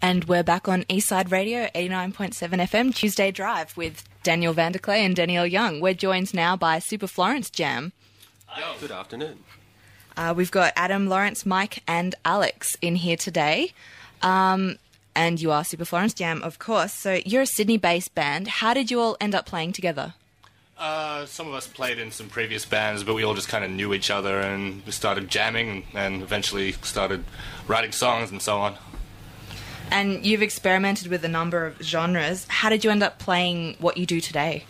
And we're back on EASTSIDE Radio, 89.7 FM, Tuesday Drive with Daniel Vanderclay and Danielle Young. We're joined now by Super Florence Jam. Yo. Good afternoon. We've got Adam, Lawrence, Mike and Alex in here today. And you are Super Florence Jam, of course. So you're a Sydney-based band. How did you all end up playing together? Some of us played in some previous bands, but we all just kind of knew each other and we started jamming and eventually started writing songs and so on. And you've experimented with a number of genres. How did you end up playing what you do today?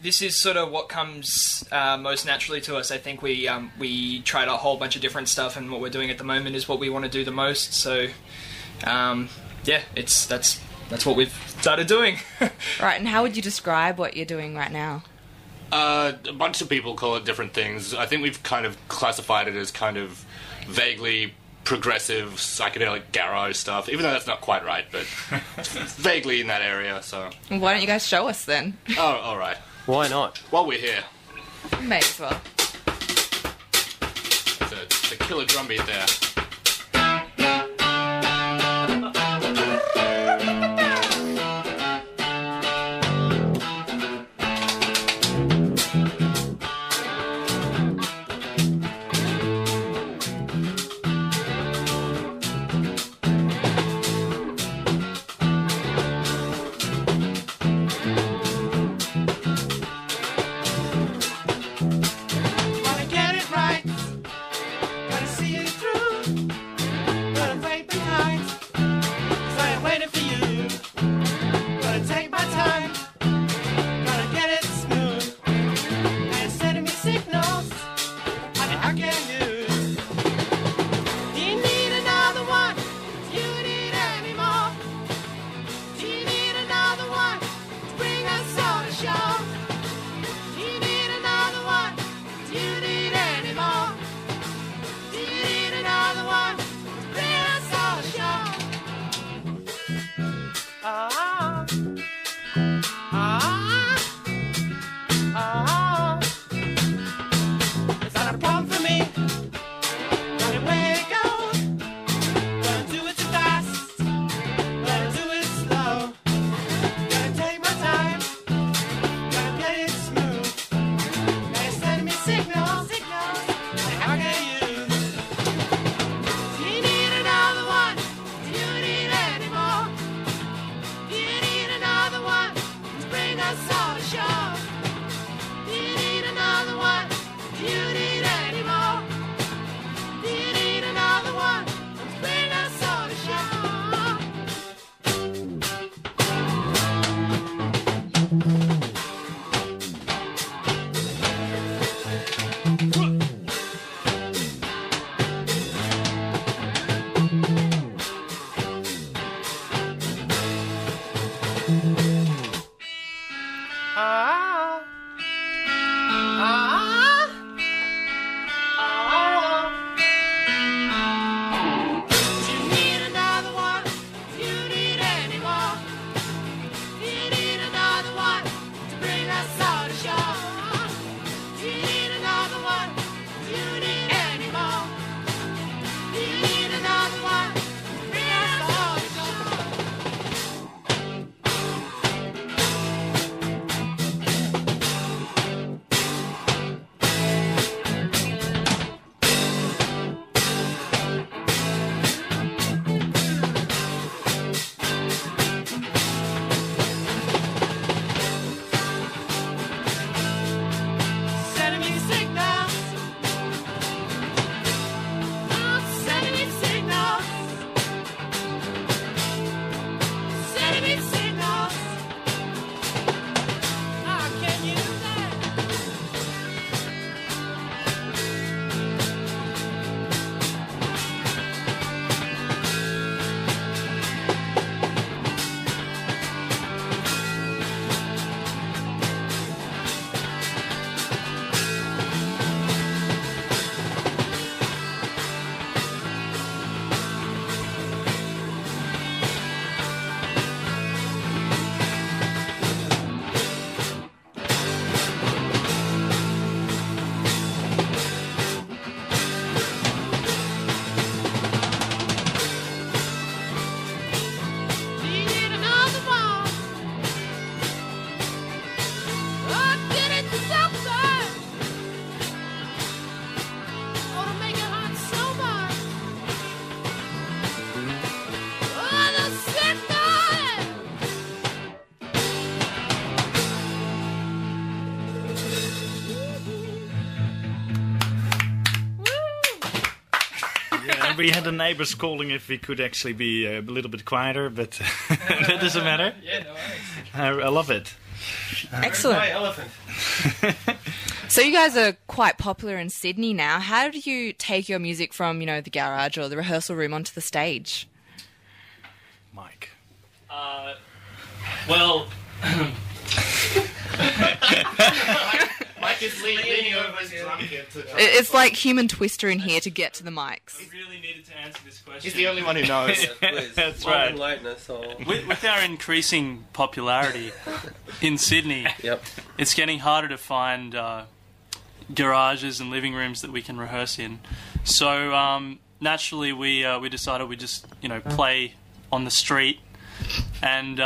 This is sort of what comes most naturally to us. I think we tried a whole bunch of different stuff, and what we're doing at the moment is what we want to do the most. So, that's what we've started doing. Right, and how would you describe what you're doing right now? A bunch of people call it different things. I think we've kind of classified it as kind of vaguely progressive, psychedelic garage stuff, even though that's not quite right, but vaguely in that area, so... Why don't you guys show us, then? Oh, all right. Why not? While we're here. May as well. It's a killer drum beat there. Gotta get it right, gotta see it through. Yeah, and we had the neighbors calling if we could actually be a little bit quieter, but that doesn't matter. Yeah, no worries. I love it. Excellent. My elephant. So you guys are quite popular in Sydney now. How do you take your music from, the garage or the rehearsal room onto the stage? Mike. Well, Mike is leaning over his drum kit. It's like human twister in here to get to the mics. we really needed to answer this question. He's the only one who knows. That's Well, right. enlighten us all. With our increasing popularity in Sydney, Yep. it's getting harder to find garages and living rooms that we can rehearse in. So naturally, we decided we just play on the street, and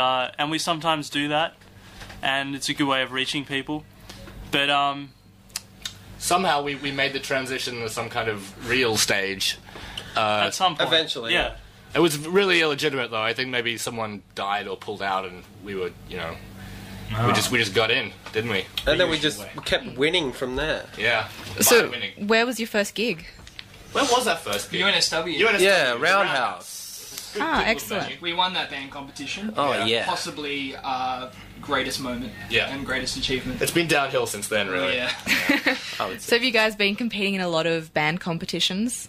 we sometimes do that, and it's a good way of reaching people. But Somehow we made the transition to some kind of real stage. at some point, Eventually, yeah. It was really illegitimate, though. I think maybe someone died or pulled out, and we were, we just got in, didn't we? And then we just kept winning from there. Yeah. So, By winning. where was your first gig? When was that first gig? UNSW. UNSW. Yeah, It was Roundhouse. Good Ah, little excellent. venue. We won that band competition. Oh, Yeah. yeah. Possibly greatest moment Yeah. and greatest achievement. It's been downhill since then, really. Yeah. I would So say. have you guys been competing in a lot of band competitions?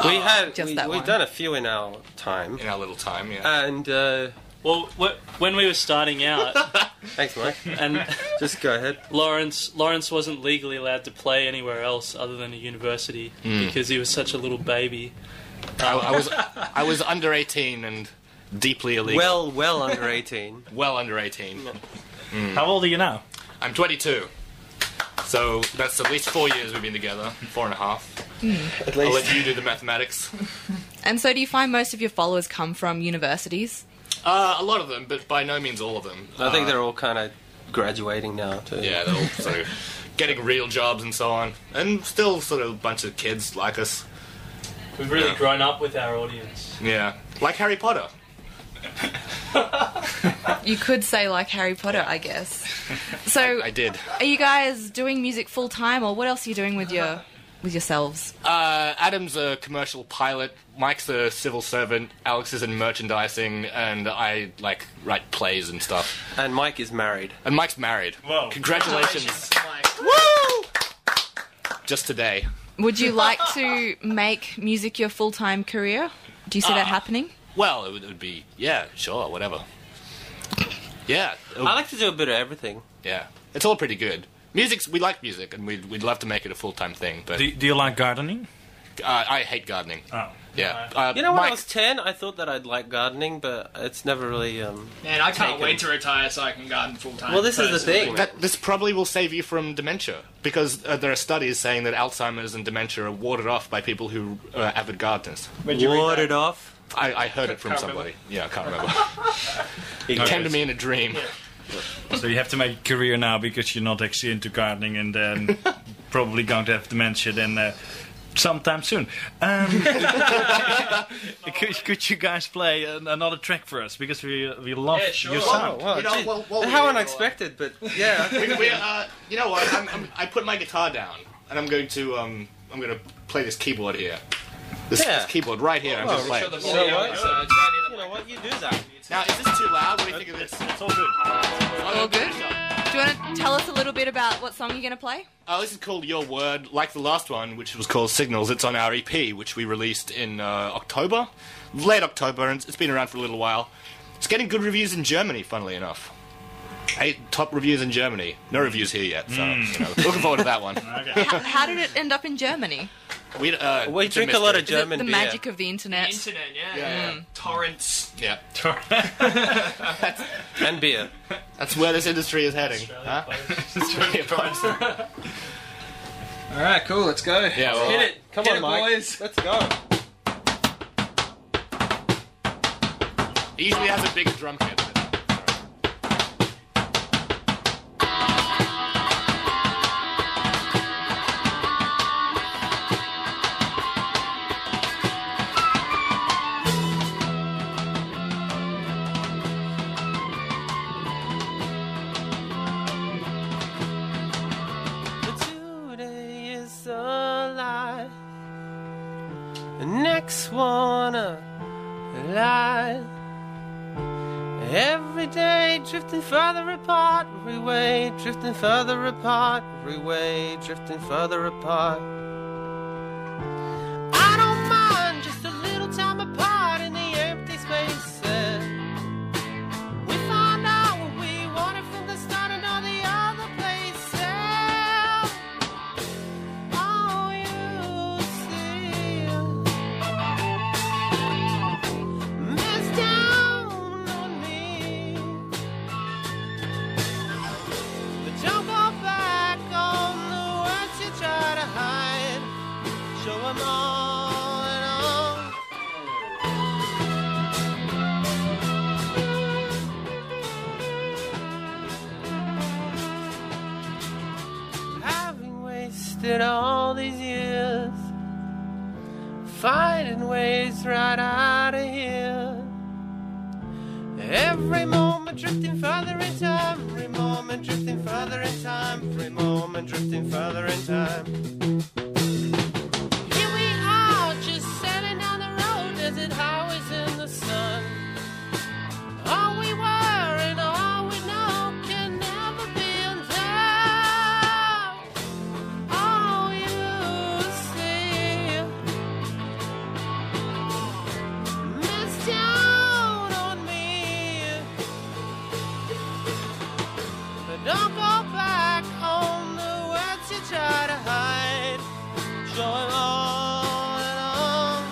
We've that one. done a few in our time. In our little time, yeah. And, Well, when we were starting out, thanks, Mike. and Just go ahead. Lawrence wasn't legally allowed to play anywhere else other than a university because he was such a little baby. I was under 18 and deeply illegal. Well under 18. Well under 18. How old are you now? I'm 22. So that's at least 4 years we've been together. 4.5. At I'll least. let you do the mathematics. And so do you find most of your followers come from universities? A lot of them, but by no means all of them. I think they're all kind of graduating now, too. Yeah, they're all sort of getting real jobs and so on. And still sort of a bunch of kids like us. We've really Yeah. grown up with our audience. Yeah. Like Harry Potter. You could say like Harry Potter, I guess. So I did. are you guys doing music full time, or what else are you doing with yourselves? Adam's a commercial pilot. Mike's a civil servant. Alex is in merchandising, and I write plays and stuff. And Mike is married. And Mike's married. Whoa. Congratulations! Mike. Woo! Just today. Would you like to make music your full time career? Do you see that happening? Well, it would be sure, whatever. Yeah, I like to do a bit of everything. yeah. It's all pretty good. We like music, and we'd love to make it a full time thing. But Do you like gardening? I hate gardening. Oh. Yeah. You know, when I Mike, was 10, I thought that I'd like gardening, but it's never really, Man, I can't wait to retire so I can garden full time. Well, this is the thing. this probably will save you from dementia, because there are studies saying that Alzheimer's and dementia are warded off by people who are avid gardeners. Warded off. I heard it from Can't somebody. Yeah, I can't remember. It Okay. came to me in a dream. So you have to make a career now because you're not actually into gardening, and then probably going to have dementia then sometime soon. Could you guys play another track for us, because we love Yeah, sure. your Oh, sound? wow, You know, gee. well, How we- unexpected, but yeah. You know what? I put my guitar down, and I'm going to play this keyboard here. This keyboard right here. I'm Oh, just playing. Sure, the You know volume what? is, it's right near the You know what? You do that. Now, is this too loud? What do you think of this? It's all good. All good? Do you want to tell us a little bit about what song you're going to play? This is called Your Word, like the last one, which was called Signals. It's on our EP, which we released in October, late October, and it's been around for a little while. It's getting good reviews in Germany, funnily enough. 8 top reviews in Germany. No reviews here yet, so looking forward to that one. How did it end up in Germany? We it's drink a lot of Is it German the beer. magic of the The internet? internet, Yeah. Torrents. Yeah, And beer. that's where this industry is heading. Huh? All right, cool. Let's go. Yeah, well, hit it. Come Hit on, it, Mike. boys. Let's go. He usually has a big drum kit. Today is a lie. The next one a lie. Every day drifting further apart, every way drifting further apart, every way drifting further apart. I don't mind just a little time apart in the empty spaces. We found out what we wanted from the start and all the other places. Oh, you see, miss down on me. But don't go back on the words you try to hide. Show 'em all and all. Having wasted all these years finding ways right out of here. Every moment drifting further in time, every moment drifting further in time, every moment drifting further in time. Here we are, just sailing down the road, desert highways in the sun. All we were and all we know can never be undone. All you see, miss down on me. But don't go back on the words you try to hide. Show 'em all and all.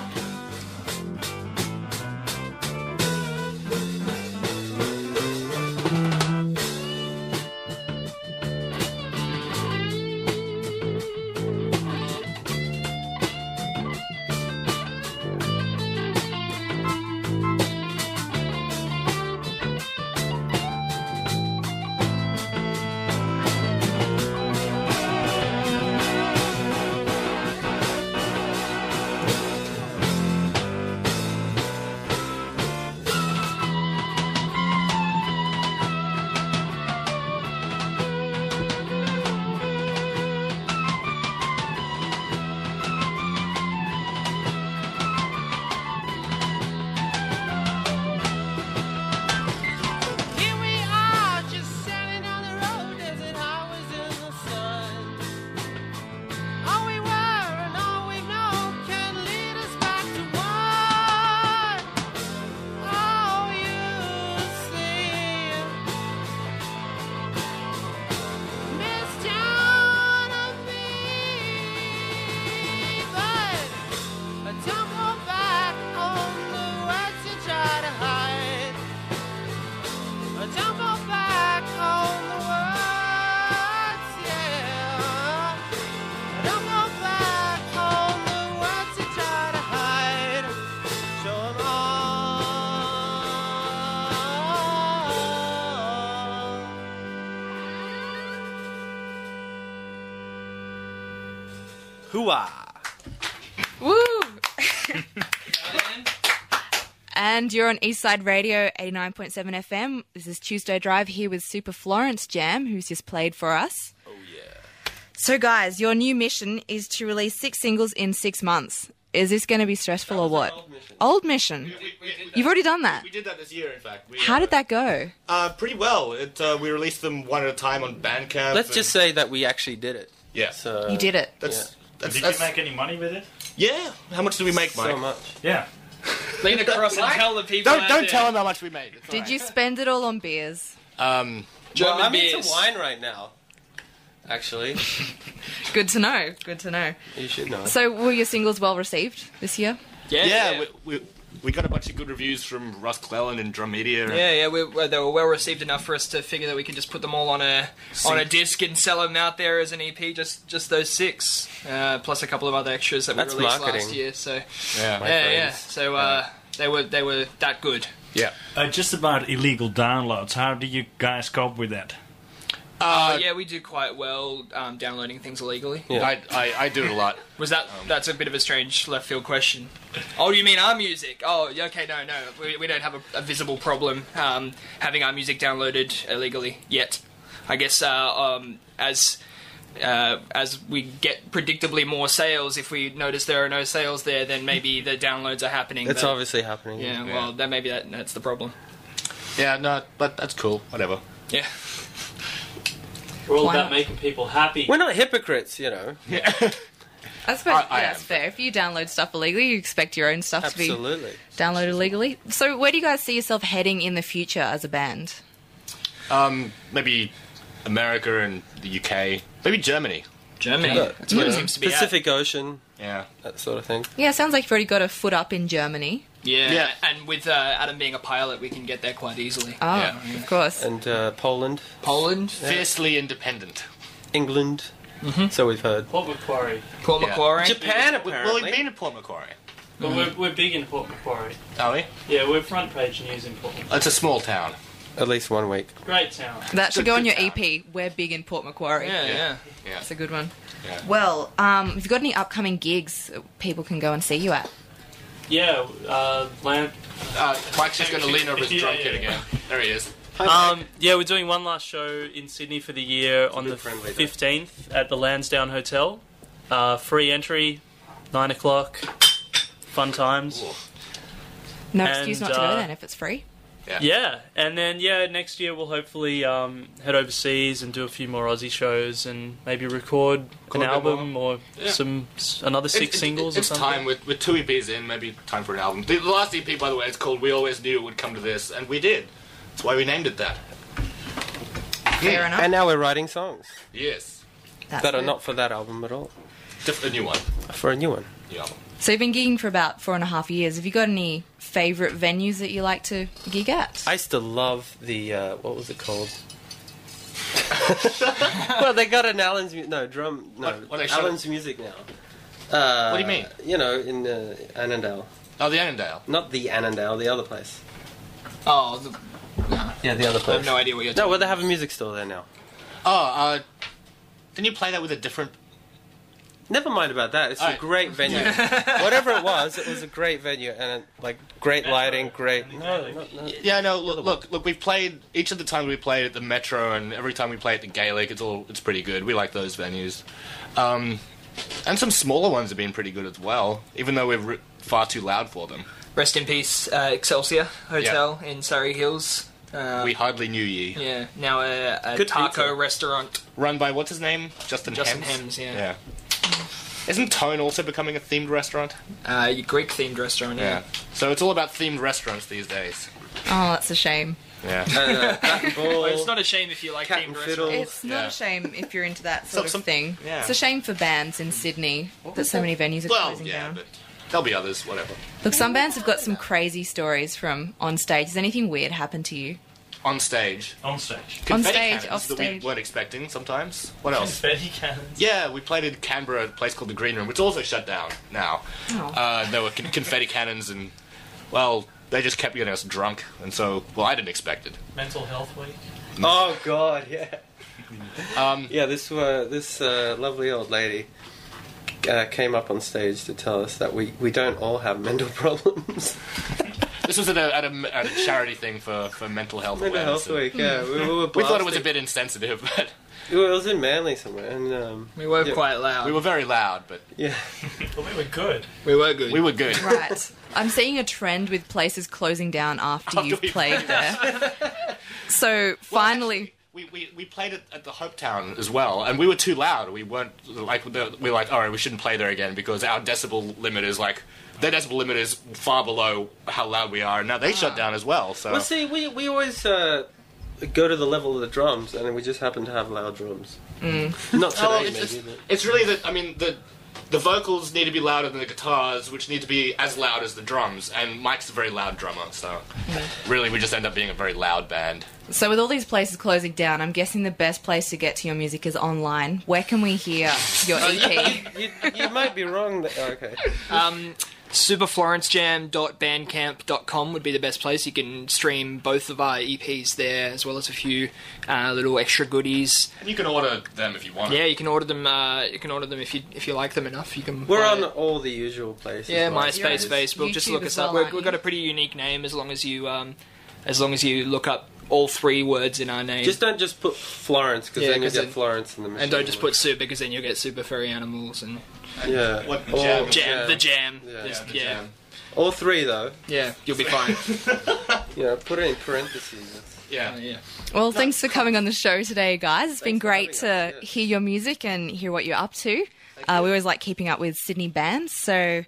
Here we are, just sailing down the road, desert highways in the sun. All we were and all we know can lead us back to one. All you see, miss down on me, but don't go back on the words you try to hide. Don't go back on the words, yeah. Don't go back on the words you try to hide. Show 'em all. Hooah! Woo! And you're on Eastside Radio 89.7 FM. This is Tuesday Drive here with Super Florence Jam, who's just played for us. Oh yeah. So, guys, your new mission is to release 6 singles in 6 months. Is this going to be stressful or what? Old mission. You've already done that. We did that this year, in fact. How did that go? Pretty well. We released them one at a time on Bandcamp. Let's just say that we actually did it. Yeah. So, You did it. That's Did you that's make any money with it? yeah. How much did we make, Mike? so much. Yeah. Lean across and tell the people. Don't tell them how much we made. It's Did you spend it all on beers? German Well, I'm into beers. wine right now. Actually, Good to know. Good to know. you should know. So, were your singles well received this year? Yeah, we got a bunch of good reviews from Russ Clellan and Drum Media. Yeah, they were well received enough for us to figure that we could just put them all on a disc and sell them out there as an EP. Just those 6, plus a couple of other extras that That's we released marketing. last year. So Yeah. yeah. friends. So they were that good. Yeah. Just about illegal downloads. How do you guys cope with that? Yeah, we do quite well downloading things illegally. Yeah. I do it a lot. Was that's a bit of a strange left field question. Oh, you mean our music? Oh, okay, no. We don't have a visible problem having our music downloaded illegally yet. I guess as as we get predictably more sales, if we notice there are no sales there, then maybe the downloads are happening. It's but, obviously happening. yeah, well, then maybe that's the problem. Yeah, no, but that's cool. Whatever. Yeah. We're all Why about not? making people happy. We're not hypocrites, you know. I suppose I that's am. fair. If you download stuff illegally, you expect your own stuff Absolutely. to be downloaded illegally. So where do you guys see yourself heading in the future as a band? Maybe America and the UK. Maybe Germany. Germany. Yeah, That's what you it know, seems to be. Pacific Ocean, Yeah. that sort of thing. Yeah, sounds like you've already got a foot up in Germany. Yeah. Yeah. And with Adam being a pilot, we can get there quite easily. Oh, Yeah. of course. And Poland, Poland, Fiercely independent. England, so we've heard. Port Macquarie. Port Yeah. Macquarie. Japan, Well, apparently. we've been to Port Macquarie. But we're big in Port Macquarie. Are we? Yeah, we're front page news in Port Macquarie. It's a small town. At least 1 week. Great town. That should Good- go on your good EP. We're big in Port Macquarie. Yeah. That's a good one. Yeah. Well, have you got any upcoming gigs people can go and see you at? Yeah, Lamp. Mike's just going to lean over his drum Yeah, kit yeah. again. There he is. Yeah, we're doing one last show in Sydney for the year on bit the friendly, though. 15th at the Lansdowne Hotel. Free entry, 9 o'clock. Fun times. No And, excuse not to go then if it's free. Yeah, and then next year we'll hopefully head overseas and do a few more Aussie shows and maybe record an a bit album or Yeah. another six singles or It's something. time with 2 EPs in, maybe time for an album. The last EP, by the way, is called "We Always Knew It Would Come to This," and we did. That's why we named it that. Fair enough. And now we're writing songs Yes, That's that are good. not for that album at all. a new one. For a new one. New album. So you've been gigging for about 4.5 years. Have you got any favourite venues that you like to gig at? I used to love the, what was it called? Well, they got an Allen's, What they show- Allen's Music now. What do you mean? You know, in Annandale. Oh, the Annandale. Not the Annandale, the other place. Oh, Yeah, the other I place. have no idea what you're No, talking well, they have a music store there now. Oh, didn't you play that with a different? Never mind about that. It's a Alright. great venue. Whatever it was a great venue and like great lighting, great. No. Yeah, no. Look. We've played each of the times we played at the Metro, and every time we play at the Gaelic, it's pretty good. We like those venues, and some smaller ones have been pretty good as well, even though we're far too loud for them. Rest in peace, Excelsior Hotel in Surrey Hills. We hardly knew ye. Yeah, now a Good taco pizza. restaurant. Run by what's his name? Justin Hems, yeah. Yeah. Isn't Tone also becoming a themed restaurant? Your Greek-themed restaurant, yeah. So it's all about themed restaurants these days. Oh, that's a shame. Yeah. Bat and Ball. Well, it's not a shame if you like Cat themed and restaurants. Fiddle. It's not Yeah. a shame if you're into that sort Some- of thing. yeah. It's a shame for bands in Sydney that so many venues are Well, closing yeah, down. but there'll be others. Whatever. Look, some bands have got some crazy stories from on stage. Has anything weird happened to you? On stage. On stage. On Confetti stage, cannons off that stage. we weren't expecting sometimes. What else? Confetti cannons. Yeah, we played in Canberra, a place called the Green Room, which is also shut down now. Oh. There were confetti cannons, and well, they just kept getting us drunk, and so I didn't expect it. Mental Health Week. Oh God, yeah. Yeah, this lovely old lady came up on stage to tell us that we don't all have mental problems. This was at a charity thing for mental health Mental awareness. Health Week, yeah. We were We thought it was a blasting- bit insensitive, but It was in Manly somewhere, and We were yeah. quite loud. we were very loud. But yeah. But we were good. We were good. we were good. Right. I'm seeing a trend with places closing down after you've we played there. So finally, We played it at the Hopetown as well, and we were too loud. We weren't like we were like, all right, we shouldn't play there again because our decibel limit is like their decibel limit is far below how loud we are. And now they shut down as well. So Well, see, we always go to the level of the drums, and we just happen to have loud drums. Not today, Oh, maybe. it's really that. I mean, the vocals need to be louder than the guitars, which need to be as loud as the drums. And Mike's a very loud drummer, so really we just end up being a very loud band. so with all these places closing down, I'm guessing the best place to get to your music is online. Where can we hear your EP? You might be wrong. Okay. Superflorencejam.bandcamp.com would be the best place. You can stream both of our EPs there, as well as a few little extra goodies. And you can order them if you want. Yeah, you can order them. You can order them if you like them enough. You can. We're buy on it. all the usual places. Yeah, like- MySpace, You're on Facebook. Just YouTube look as us up. well, aren't We've got a pretty unique name as long as you look up all 3 words in our name. Just don't just put Florence, because Yeah, then you 'cause get then- Florence in the machine. and don't just put super, because then you'll get super furry animals and Yeah. What Or jam? the jam. Yeah. Just- The yeah. jam. All 3 though. Yeah, you'll be fine. Put it in parentheses. Yeah. Yeah. Well, thanks for coming on the show today, guys. It's been Thanks for great to having us, yeah. hear your music and hear what you're up to. We always like keeping up with Sydney bands, so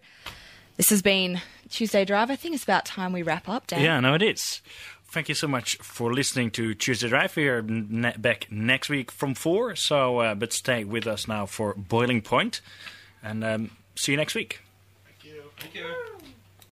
this has been Tuesday Drive. I think it's about time we wrap up, Dan. Yeah, no, it is. Thank you so much for listening to Tuesday Drive. We are back next week from 4, so but stay with us now for Boiling Point, and see you next week. Thank you.